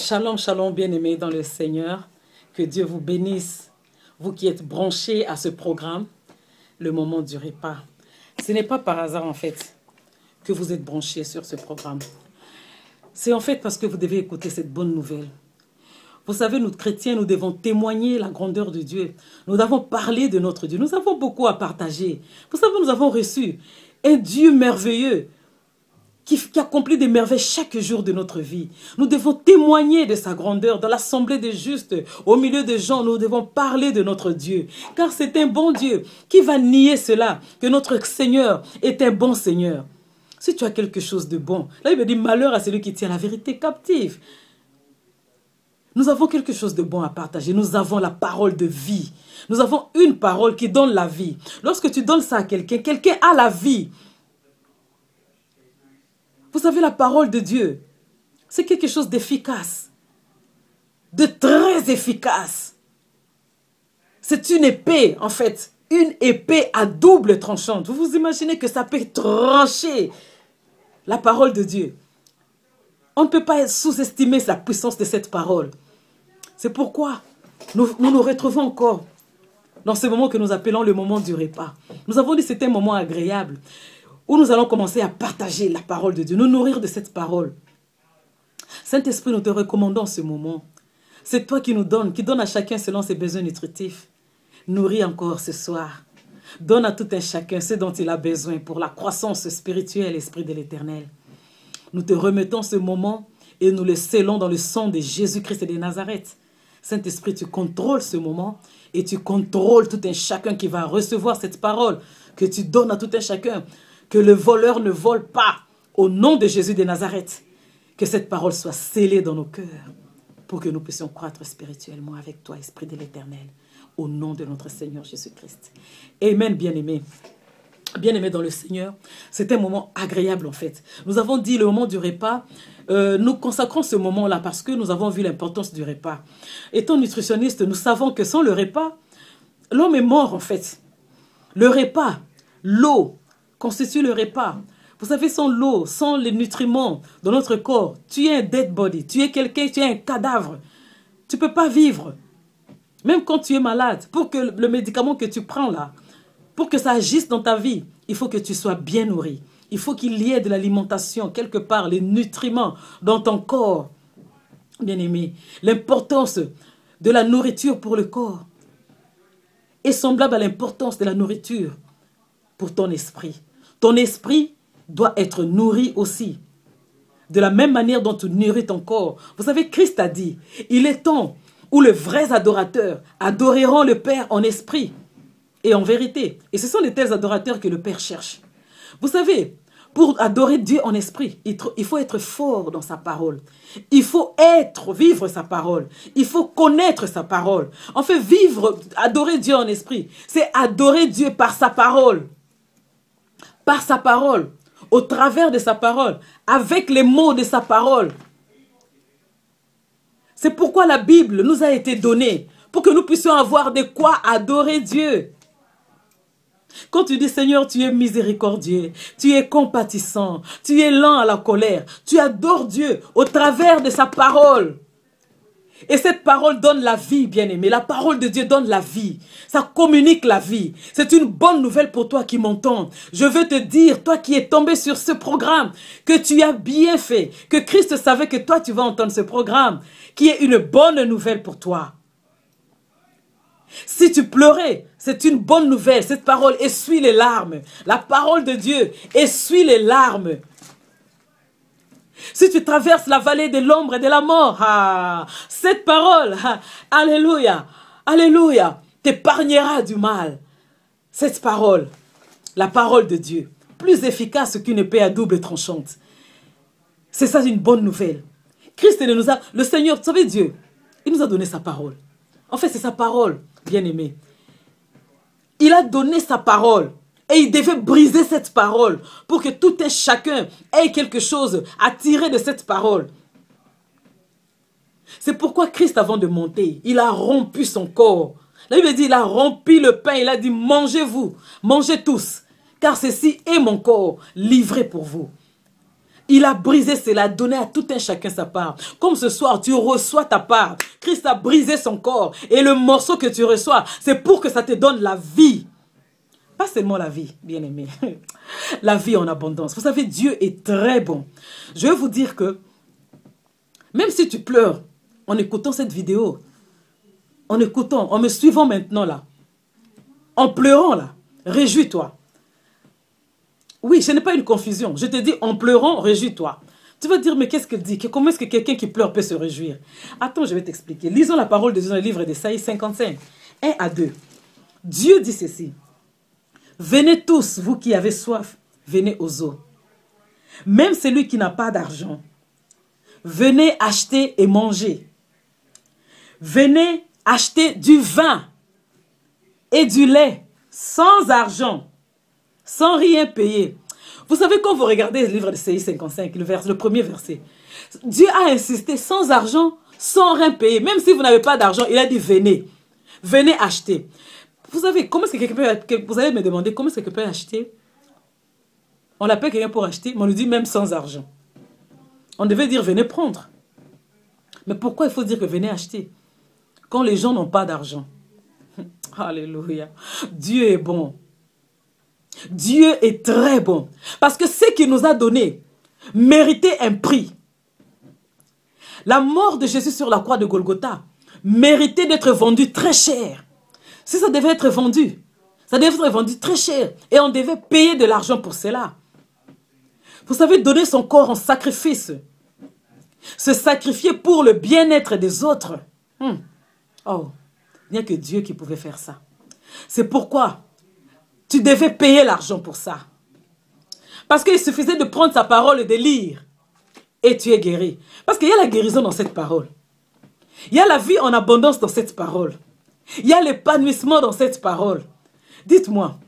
Shalom, shalom, bien-aimés dans le Seigneur. Que Dieu vous bénisse, vous qui êtes branchés à ce programme, le moment du repas. Ce n'est pas par hasard, en fait, que vous êtes branchés sur ce programme. C'est en fait parce que vous devez écouter cette bonne nouvelle. Vous savez, nous, chrétiens, nous devons témoigner la grandeur de Dieu. Nous avons parlé de notre Dieu. Nous avons beaucoup à partager. Vous savez, nous avons reçu un Dieu merveilleux qui accomplit des merveilles chaque jour de notre vie. Nous devons témoigner de sa grandeur dans l'assemblée des justes, au milieu des gens. Nous devons parler de notre Dieu, car c'est un bon Dieu. Qui va nier cela, que notre Seigneur est un bon Seigneur? Si tu as quelque chose de bon, là il me dit malheur à celui qui tient la vérité captive. Nous avons quelque chose de bon à partager. Nous avons la parole de vie. Nous avons une parole qui donne la vie. Lorsque tu donnes ça à quelqu'un, quelqu'un a la vie. Vous savez, la parole de Dieu, c'est quelque chose d'efficace, de très efficace. C'est une épée, en fait, une épée à double tranchante. Vous vous imaginez que ça peut trancher la parole de Dieu. On ne peut pas sous-estimer la puissance de cette parole. C'est pourquoi nous retrouvons encore dans ce moment que nous appelons le moment du repas. Nous avons dit que c'était un moment agréable, où nous allons commencer à partager la parole de Dieu, nous nourrir de cette parole. Saint-Esprit, nous te recommandons ce moment. C'est toi qui donne à chacun selon ses besoins nutritifs. Nourris encore ce soir. Donne à tout un chacun ce dont il a besoin pour la croissance spirituelle, Esprit de l'Éternel. Nous te remettons ce moment et nous le scellons dans le sang de Jésus-Christ de Nazareth. Saint-Esprit, tu contrôles ce moment et tu contrôles tout un chacun qui va recevoir cette parole que tu donnes à tout un chacun. Que le voleur ne vole pas au nom de Jésus de Nazareth. Que cette parole soit scellée dans nos cœurs pour que nous puissions croître spirituellement avec toi, Esprit de l'Éternel, au nom de notre Seigneur Jésus-Christ. Amen, bien-aimés. Bien-aimés dans le Seigneur, c'est un moment agréable en fait. Nous avons dit le moment du repas. Nous consacrons ce moment-là parce que nous avons vu l'importance du repas. Étant nutritionniste, nous savons que sans le repas, l'homme est mort en fait. Le repas, l'eau, constitue le repas. Vous savez, sans l'eau, sans les nutriments dans notre corps, tu es un dead body, tu es quelqu'un, tu es un cadavre. Tu ne peux pas vivre. Même quand tu es malade, pour que le médicament que tu prends là, pour que ça agisse dans ta vie, il faut que tu sois bien nourri. Il faut qu'il y ait de l'alimentation, quelque part, les nutriments dans ton corps. Bien-aimé, l'importance de la nourriture pour le corps est semblable à l'importance de la nourriture pour ton esprit. Ton esprit doit être nourri aussi. De la même manière dont tu nourris ton corps. Vous savez, Christ a dit, il est temps où les vrais adorateurs adoreront le Père en esprit et en vérité. Et ce sont de tels adorateurs que le Père cherche. Vous savez, pour adorer Dieu en esprit, il faut être fort dans sa parole. Il faut vivre sa parole. Il faut connaître sa parole. En fait, adorer Dieu en esprit, c'est adorer Dieu par sa parole. Par sa parole, au travers de sa parole, avec les mots de sa parole. C'est pourquoi la Bible nous a été donnée, pour que nous puissions avoir de quoi adorer Dieu. Quand tu dis Seigneur, tu es miséricordieux, tu es compatissant, tu es lent à la colère, tu adores Dieu au travers de sa parole. Et cette parole donne la vie, bien-aimé. La parole de Dieu donne la vie. Ça communique la vie. C'est une bonne nouvelle pour toi qui m'entends. Je veux te dire, toi qui es tombé sur ce programme, que tu as bien fait. Que Christ savait que toi, tu vas entendre ce programme, qui est une bonne nouvelle pour toi. Si tu pleurais, c'est une bonne nouvelle. Cette parole essuie les larmes. La parole de Dieu essuie les larmes. Si tu traverses la vallée de l'ombre et de la mort, cette parole, alléluia, alléluia, t'épargnera du mal. Cette parole, la parole de Dieu, plus efficace qu'une épée à double tranchante. C'est ça une bonne nouvelle. Le Seigneur, vous savez Dieu, il nous a donné sa parole. En fait, c'est sa parole, bien-aimé. Il a donné sa parole. Et il devait briser cette parole pour que tout un chacun ait quelque chose à tirer de cette parole. C'est pourquoi Christ, avant de monter, il a rompu son corps. Là, il dit, il a rompu le pain. Il a dit, mangez-vous, mangez tous, car ceci est mon corps livré pour vous. Il a brisé cela, donné à tout un chacun sa part. Comme ce soir, tu reçois ta part. Christ a brisé son corps. Et le morceau que tu reçois, c'est pour que ça te donne la vie. Pas seulement la vie, bien aimé. La vie en abondance. Vous savez, Dieu est très bon. Je vais vous dire que, même si tu pleures en écoutant cette vidéo, en écoutant, en me suivant maintenant là, en pleurant là, réjouis-toi. Oui, ce n'est pas une confusion. Je te dis, en pleurant, réjouis-toi. Tu vas dire, mais qu'est-ce qu'elle dit? Comment est-ce que quelqu'un qui pleure peut se réjouir? Attends, je vais t'expliquer. Lisons la parole de Dieu dans le livre d'Ésaïe 55, 1 à 2. Dieu dit ceci. Venez tous, vous qui avez soif, venez aux eaux. Même celui qui n'a pas d'argent, venez acheter et manger. Venez acheter du vin et du lait sans argent, sans rien payer. Vous savez, quand vous regardez le livre de Ésaïe 55, le premier verset, Dieu a insisté sans argent, sans rien payer. Même si vous n'avez pas d'argent, il a dit venez. Venez acheter. Vous savez, comment est-ce que quelqu'un peut... Vous allez me demander comment est-ce que quelqu'un peut acheter. On l'appelle quelqu'un pour acheter, mais on lui dit même sans argent. On devait dire venez prendre. Mais pourquoi il faut dire que venez acheter quand les gens n'ont pas d'argent? Alléluia. Dieu est bon. Dieu est très bon. Parce que ce qu'il nous a donné méritait un prix. La mort de Jésus sur la croix de Golgotha méritait d'être vendu très cher. Si ça devait être vendu, ça devait être vendu très cher. Et on devait payer de l'argent pour cela. Vous savez, donner son corps en sacrifice. Se sacrifier pour le bien-être des autres. Oh, il n'y a que Dieu qui pouvait faire ça. C'est pourquoi tu devais payer l'argent pour ça. Parce qu'il suffisait de prendre sa parole et de lire. Et tu es guéri. Parce qu'il y a la guérison dans cette parole. Il y a la vie en abondance dans cette parole. Il y a l'épanouissement dans cette parole. Dites-moi,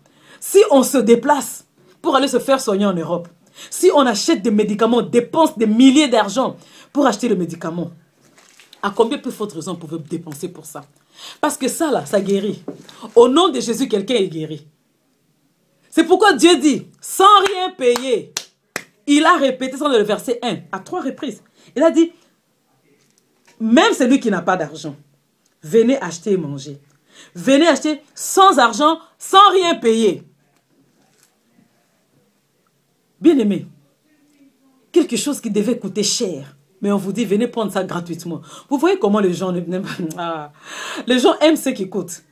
si on se déplace pour aller se faire soigner en Europe, si on achète des médicaments, dépense des milliers d'argent pour acheter le médicament, à combien plus forte raison pouvez-vous dépenser pour ça? Parce que ça là, ça guérit. Au nom de Jésus, quelqu'un est guéri. C'est pourquoi Dieu dit, sans rien payer, il a répété ça dans le verset 1, à 3 reprises. Il a dit, même celui qui n'a pas d'argent, venez acheter et manger. Venez acheter sans argent, sans rien payer. Bien aimé, quelque chose qui devait coûter cher, mais on vous dit, venez prendre ça gratuitement. Vous voyez comment les gens n'aiment pas. Les gens aiment ce qui coûte.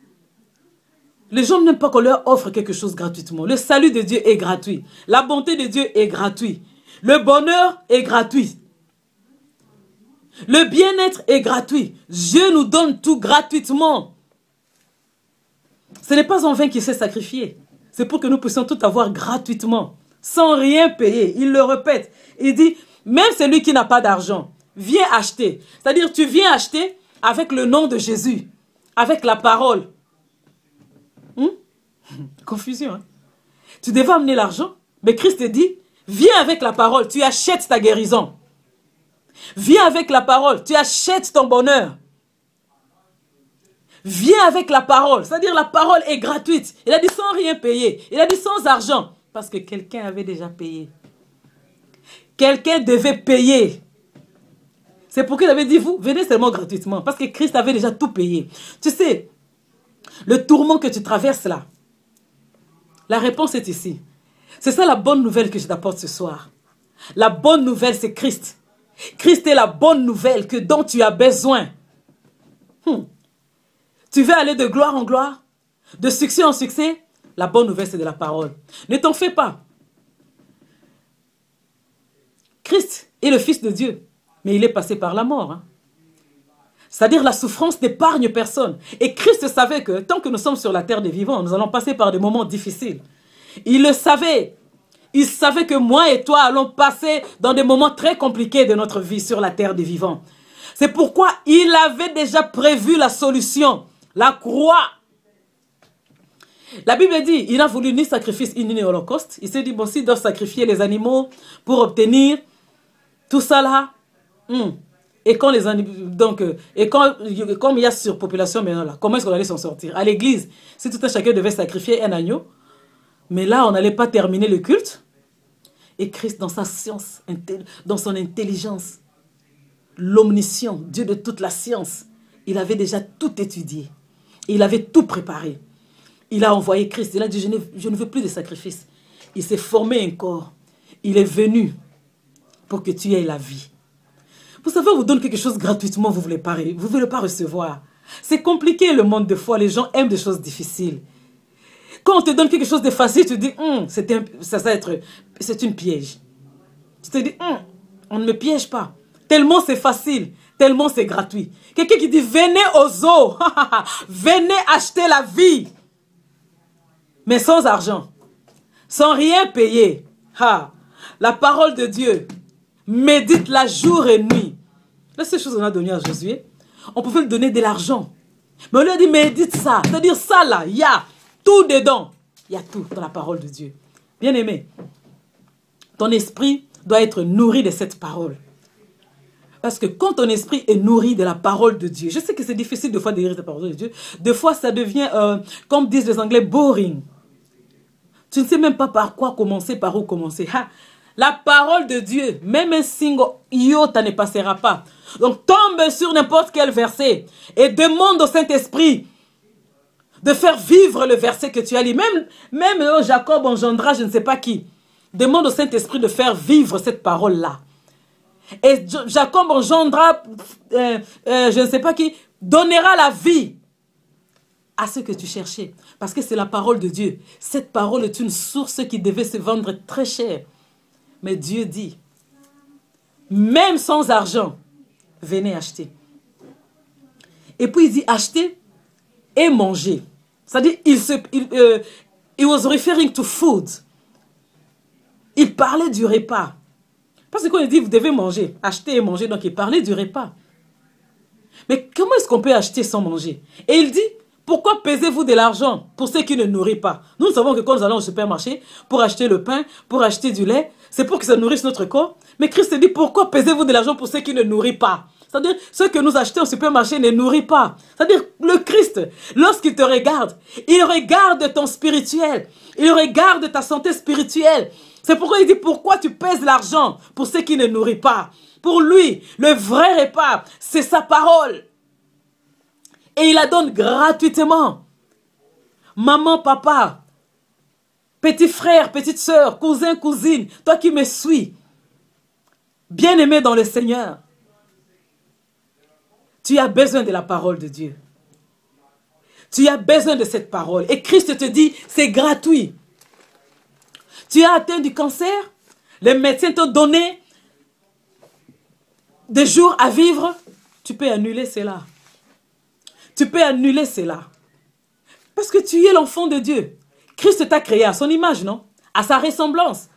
Les gens n'aiment pas qu'on leur offre quelque chose gratuitement. Le salut de Dieu est gratuit. La bonté de Dieu est gratuite. Le bonheur est gratuit. Le bien-être est gratuit. Dieu nous donne tout gratuitement. Ce n'est pas en vain qu'il s'est sacrifié. C'est pour que nous puissions tout avoir gratuitement, sans rien payer. Il le répète. Il dit, même celui qui n'a pas d'argent, viens acheter. C'est-à-dire, tu viens acheter avec le nom de Jésus, avec la parole. Confusion. Hein? Tu devais amener l'argent, mais Christ te dit, viens avec la parole, tu achètes ta guérison. Viens avec la parole, tu achètes ton bonheur. Viens avec la parole, c'est-à-dire la parole est gratuite. Il a dit sans rien payer, il a dit sans argent, parce que quelqu'un avait déjà payé. Quelqu'un devait payer. C'est pourquoi il avait dit, vous, venez seulement gratuitement, parce que Christ avait déjà tout payé. Tu sais, le tourment que tu traverses là, la réponse est ici. C'est ça la bonne nouvelle que je t'apporte ce soir. La bonne nouvelle, c'est Christ. Christ est la bonne nouvelle dont tu as besoin. Tu veux aller de gloire en gloire, de succès en succès. La bonne nouvelle, c'est de la parole. Ne t'en fais pas. Christ est le Fils de Dieu, mais il est passé par la mort. C'est-à-dire la souffrance n'épargne personne. Et Christ savait que tant que nous sommes sur la terre des vivants, nous allons passer par des moments difficiles. Il le savait. Il savait que moi et toi allons passer dans des moments très compliqués de notre vie sur la terre des vivants. C'est pourquoi il avait déjà prévu la solution, la croix. La Bible dit, il n'a voulu ni sacrifice ni holocauste. Il s'est dit, bon, s'il doit sacrifier les animaux pour obtenir tout ça là, et quand les donc et quand comme il y a surpopulation maintenant là, comment est-ce qu'on allait s'en sortir? À l'église, si tout un chacun devait sacrifier un agneau, mais là on n'allait pas terminer le culte. Et Christ, dans sa science, dans son intelligence, l'omniscient, Dieu de toute la science, il avait déjà tout étudié. Il avait tout préparé. Il a envoyé Christ. Il a dit, je ne veux plus de sacrifices. Il s'est formé un corps. Il est venu pour que tu aies la vie. Vous savez, on vous donne quelque chose gratuitement, vous ne voulez pas recevoir. C'est compliqué le monde de foi. Les gens aiment des choses difficiles. Quand on te donne quelque chose de facile, tu te dis, c'est une piège. Tu te dis, on ne me piège pas. Tellement c'est facile, tellement c'est gratuit. Quelqu'un qui dit, venez aux eaux, venez acheter la vie. Mais sans argent, sans rien payer. La parole de Dieu, médite-la jour et nuit. La seule chose qu'on a donnée à Josué, on pouvait lui donner de l'argent. Mais on lui a dit, médite ça. C'est-à-dire ça là, il y a tout dedans. Il y a tout dans la parole de Dieu. Bien aimé, ton esprit doit être nourri de cette parole. Parce que quand ton esprit est nourri de la parole de Dieu, je sais que c'est difficile de fois de lire la parole de Dieu. Des fois, ça devient, comme disent les Anglais, boring. Tu ne sais même pas par quoi commencer, par où commencer. La parole de Dieu, même un single iota ne passera pas. Donc, tombe sur n'importe quel verset et demande au Saint-Esprit de faire vivre le verset que tu as lu. Même Jacob engendra, je ne sais pas qui. Demande au Saint-Esprit de faire vivre cette parole-là. Et Jacob engendra, je ne sais pas qui, donnera la vie à ce que tu cherchais. Parce que c'est la parole de Dieu. Cette parole est une source qui devait se vendre très cher. Mais Dieu dit, même sans argent, venez acheter. Et puis il dit acheter et manger. C'est-à-dire, he was referring to food. Il parlait du repas. Parce que quand il dit, vous devez manger, acheter et manger, donc il parlait du repas. Mais comment est-ce qu'on peut acheter sans manger? Et il dit, pourquoi pesez-vous de l'argent pour ceux qui ne nourrissent pas? Nous savons que quand nous allons au supermarché, pour acheter le pain, pour acheter du lait, c'est pour que ça nourrisse notre corps. Mais Christ dit, pourquoi pesez-vous de l'argent pour ceux qui ne nourrissent pas? C'est-à-dire, ceux que nous achetons au supermarché ne nourrissent pas. C'est-à-dire, le Christ, lorsqu'il te regarde, il regarde ton spirituel. Il regarde ta santé spirituelle. C'est pourquoi il dit, pourquoi tu pèses l'argent pour ceux qui ne nourrissent pas? Pour lui, le vrai repas, c'est sa parole. Et il la donne gratuitement. Maman, papa, petit frère, petite soeur, cousin, cousine, toi qui me suis, bien-aimé dans le Seigneur, tu as besoin de la parole de Dieu. Tu as besoin de cette parole. Et Christ te dit, c'est gratuit. Tu as atteint du cancer, les médecins t'ont donné des jours à vivre, tu peux annuler cela. Tu peux annuler cela. Parce que tu es l'enfant de Dieu. Christ t'a créé à son image, non? À sa ressemblance.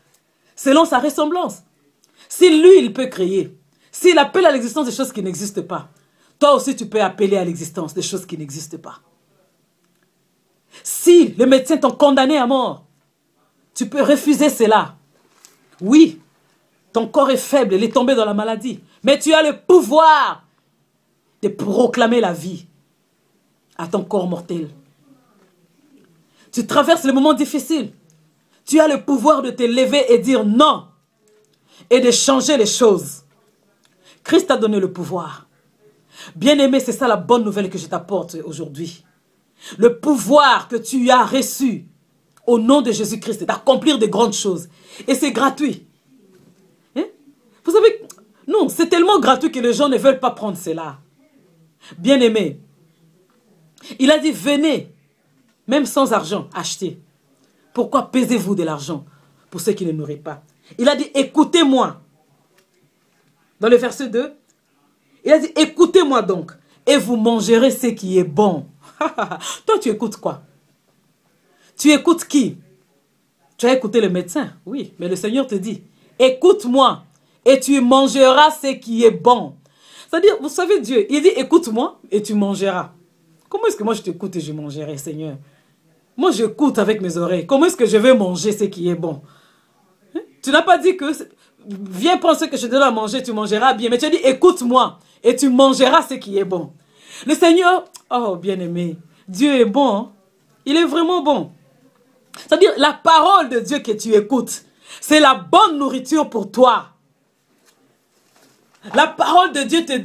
Selon sa ressemblance. Si lui, il peut créer, s'il appelle à l'existence des choses qui n'existent pas, toi aussi, tu peux appeler à l'existence des choses qui n'existent pas. Si les médecins t'ont condamné à mort, tu peux refuser cela. Oui, ton corps est faible, il est tombé dans la maladie. Mais tu as le pouvoir de proclamer la vie à ton corps mortel. Tu traverses les moments difficiles. Tu as le pouvoir de te lever et dire non. Et de changer les choses. Christ t'a donné le pouvoir. Bien-aimé, c'est ça la bonne nouvelle que je t'apporte aujourd'hui. Le pouvoir que tu as reçu au nom de Jésus-Christ d'accomplir de grandes choses. Et c'est gratuit. Hein? Vous savez, non, c'est tellement gratuit que les gens ne veulent pas prendre cela. Bien-aimé, il a dit, venez, même sans argent, acheter. Pourquoi pesez-vous de l'argent pour ceux qui ne nourrissent pas? Il a dit, écoutez-moi. Dans le verset 2, il a dit, écoutez-moi donc, et vous mangerez ce qui est bon. Toi, tu écoutes quoi? Tu écoutes qui? Tu as écouté le médecin? Oui, mais le Seigneur te dit, écoute-moi, et tu mangeras ce qui est bon. C'est-à-dire, vous savez, Dieu, il dit, écoute-moi, et tu mangeras. Comment est-ce que moi je t'écoute et je mangerai, Seigneur? Moi, j'écoute avec mes oreilles. Comment est-ce que je vais manger ce qui est bon? Hein? Tu n'as pas dit que, viens prendre ce que je te donne à manger, tu mangeras bien. Mais tu as dit, écoute-moi, et tu mangeras ce qui est bon. Le Seigneur, oh, bien-aimé, Dieu est bon. Hein? Il est vraiment bon. C'est-à-dire, la parole de Dieu que tu écoutes, C'est la bonne nourriture pour toi. La parole de Dieu te dit